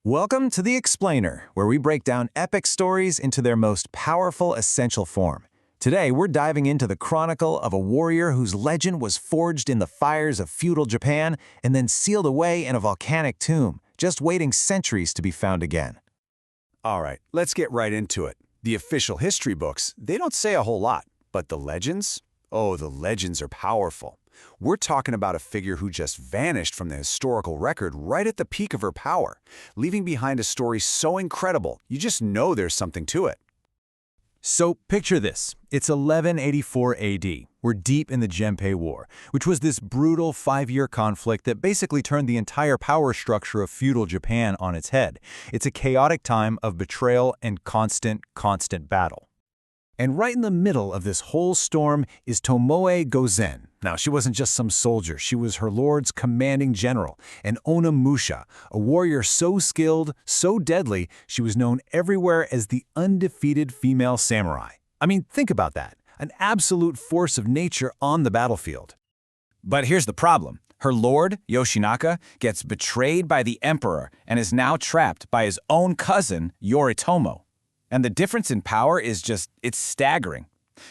Welcome to The Explainer, where we break down epic stories into their most powerful, essential form. Today, we're diving into the chronicle of a warrior whose legend was forged in the fires of feudal Japan and then sealed away in a volcanic tomb, just waiting centuries to be found again. All right, let's get right into it. The official history books, they don't say a whole lot, but the legends? Oh, the legends are powerful. We're talking about a figure who just vanished from the historical record right at the peak of her power, leaving behind a story so incredible, you just know there's something to it. So picture this. It's 1184 AD. We're deep in the Genpei War, which was this brutal 5-year conflict that basically turned the entire power structure of feudal Japan on its head. It's a chaotic time of betrayal and constant battle. And right in the middle of this whole storm is Tomoe Gozen. Now, she wasn't just some soldier. She was her lord's commanding general, an Onimusha, a warrior so skilled, so deadly, she was known everywhere as the undefeated female samurai. I mean, think about that. An absolute force of nature on the battlefield. But here's the problem. Her lord, Yoshinaka, gets betrayed by the emperor and is now trapped by his own cousin, Yoritomo. And the difference in power is it's staggering.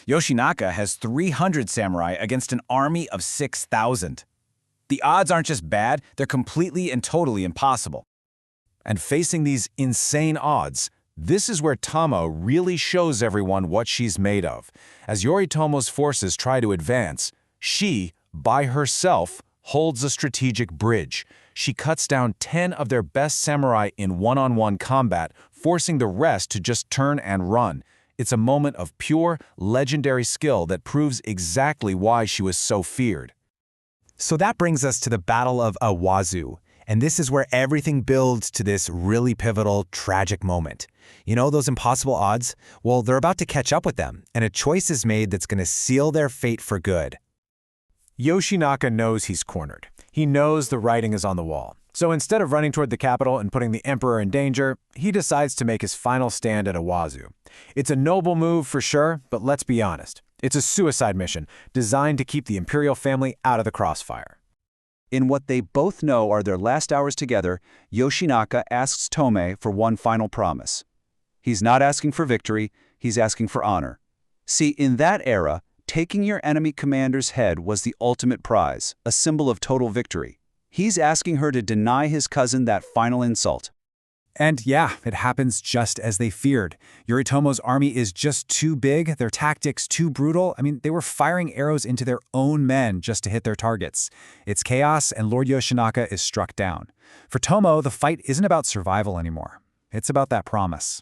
Yoshinaka has 300 samurai against an army of 6,000. The odds aren't just bad, they're completely and totally impossible. And facing these insane odds, this is where Tomoe really shows everyone what she's made of. As Yoritomo's forces try to advance, she, by herself, holds a strategic bridge. She cuts down 10 of their best samurai in one-on-one combat, forcing the rest to just turn and run. It's a moment of pure, legendary skill that proves exactly why she was so feared. So that brings us to the Battle of Awazu, and this is where everything builds to this really pivotal, tragic moment. You know those impossible odds? Well, they're about to catch up with them, and a choice is made that's going to seal their fate for good. Yoshinaka knows he's cornered. He knows the writing is on the wall. So instead of running toward the capital and putting the emperor in danger, he decides to make his final stand at Awazu. It's a noble move for sure, but let's be honest. It's a suicide mission designed to keep the imperial family out of the crossfire. In what they both know are their last hours together, Yoshinaka asks Tomoe for one final promise. He's not asking for victory, he's asking for honor. See, in that era, taking your enemy commander's head was the ultimate prize, a symbol of total victory. He's asking her to deny his cousin that final insult. And yeah, it happens just as they feared. Yoritomo's army is just too big, their tactics too brutal. I mean, they were firing arrows into their own men just to hit their targets. It's chaos, and Lord Yoshinaka is struck down. For Tomoe, the fight isn't about survival anymore. It's about that promise.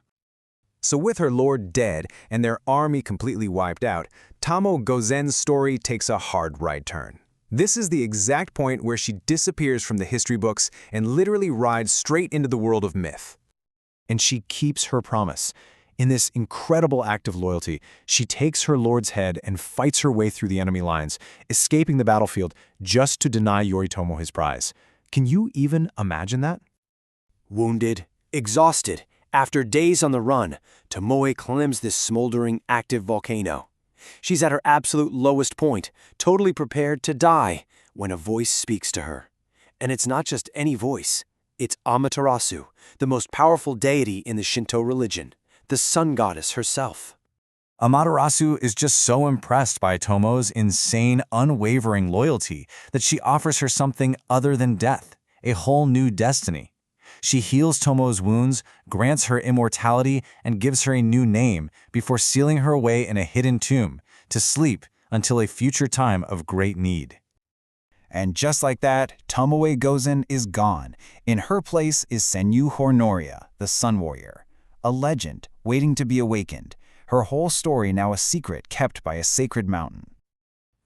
So with her lord dead and their army completely wiped out, Tomoe Gozen's story takes a hard right turn. This is the exact point where she disappears from the history books and literally rides straight into the world of myth. And she keeps her promise. In this incredible act of loyalty, she takes her lord's head and fights her way through the enemy lines, escaping the battlefield just to deny Yoritomo his prize. Can you even imagine that? Wounded, exhausted, after days on the run, Tomoe climbs this smoldering, active volcano. She's at her absolute lowest point, totally prepared to die, when a voice speaks to her. And it's not just any voice. It's Amaterasu, the most powerful deity in the Shinto religion, the sun goddess herself. Amaterasu is just so impressed by Tomoe's insane, unwavering loyalty that she offers her something other than death, a whole new destiny. She heals Tomoe's wounds, grants her immortality, and gives her a new name before sealing her away in a hidden tomb to sleep until a future time of great need. And just like that, Tomoe Gozen is gone. In her place is Sanuoria, the Sun Warrior, a legend waiting to be awakened. Her whole story now a secret kept by a sacred mountain.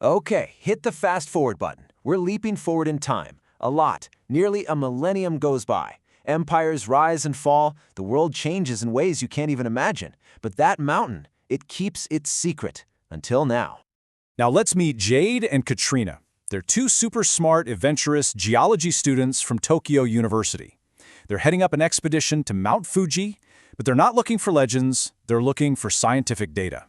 Okay, hit the fast forward button. We're leaping forward in time. A lot. Nearly a millennium goes by. Empires rise and fall, the world changes in ways you can't even imagine. But that mountain, it keeps its secret, until now. Now let's meet Jade and Katrina. They're two super smart, adventurous geology students from Tokyo University. They're heading up an expedition to Mount Fuji, but they're not looking for legends, they're looking for scientific data.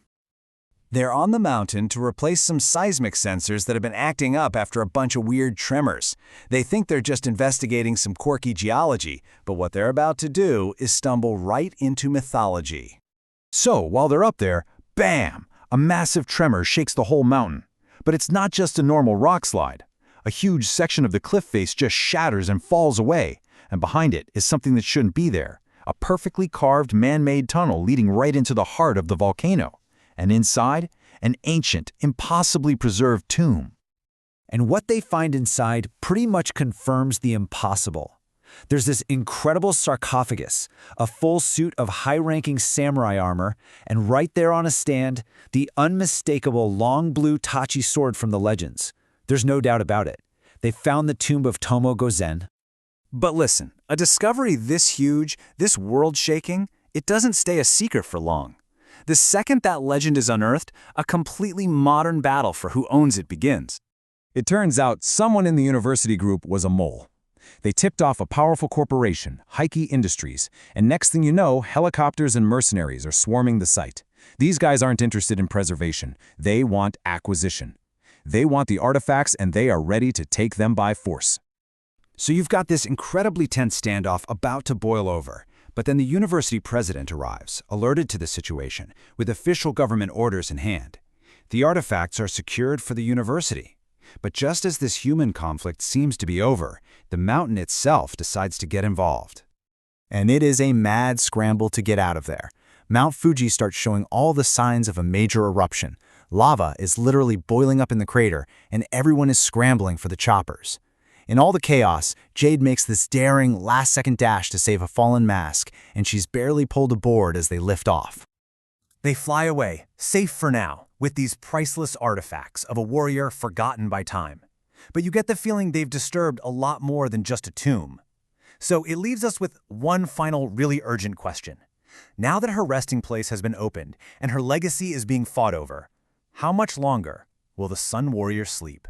They're on the mountain to replace some seismic sensors that have been acting up after a bunch of weird tremors. They think they're just investigating some quirky geology, but what they're about to do is stumble right into mythology. So, while they're up there, bam! A massive tremor shakes the whole mountain. But it's not just a normal rock slide. A huge section of the cliff face just shatters and falls away, and behind it is something that shouldn't be there. A perfectly carved man-made tunnel leading right into the heart of the volcano. And inside, an ancient, impossibly preserved tomb. And what they find inside pretty much confirms the impossible. There's this incredible sarcophagus, a full suit of high-ranking samurai armor, and right there on a stand, the unmistakable long blue tachi sword from the legends. There's no doubt about it. They found the tomb of Tomoe Gozen. But listen, a discovery this huge, this world-shaking, it doesn't stay a secret for long. The second that legend is unearthed, a completely modern battle for who owns it begins. It turns out someone in the university group was a mole. They tipped off a powerful corporation, Heike Industries, and next thing you know, helicopters and mercenaries are swarming the site. These guys aren't interested in preservation. They want acquisition. They want the artifacts, and they are ready to take them by force. So you've got this incredibly tense standoff about to boil over. But then the university president arrives, alerted to the situation, with official government orders in hand. The artifacts are secured for the university. But just as this human conflict seems to be over, the mountain itself decides to get involved. And it is a mad scramble to get out of there. Mount Fuji starts showing all the signs of a major eruption. Lava is literally boiling up in the crater, and everyone is scrambling for the choppers. In all the chaos, Jade makes this daring last-second dash to save a fallen mask, and she's barely pulled aboard as they lift off. They fly away, safe for now, with these priceless artifacts of a warrior forgotten by time. But you get the feeling they've disturbed a lot more than just a tomb. So it leaves us with one final really urgent question. Now that her resting place has been opened and her legacy is being fought over, how much longer will the Sun Warrior sleep?